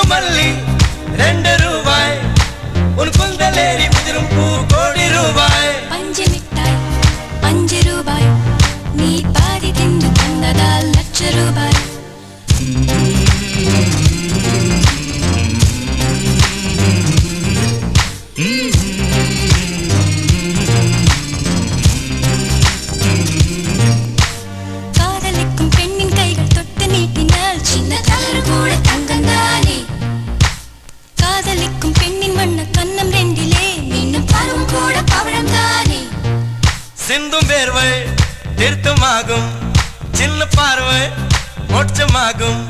மல்லி 2 ரூபாய் உன் குந்தலேறி உதிரும் பூ கோடி ரூபாய் பஞ்சு மிட்டாய் 5 ரூபாய் நீ பாதி தின்று தந்ததால் லட்ச ரூபாய் காதலிக்கும் பெண்ணின் கைகள் தொட்டு நீட்டினால் சின்ன தளர் கூட தங்கந்தானே காதலிக்கும் பெண்ணின் வண்ண கண்ணம் ரெண்டிலே மீண்டும் பருவம் கூட பவழம் தானே சிந்தும் வேர்வை திருத்தமாகும் சின்ன பார்வை மோட்சமாகும்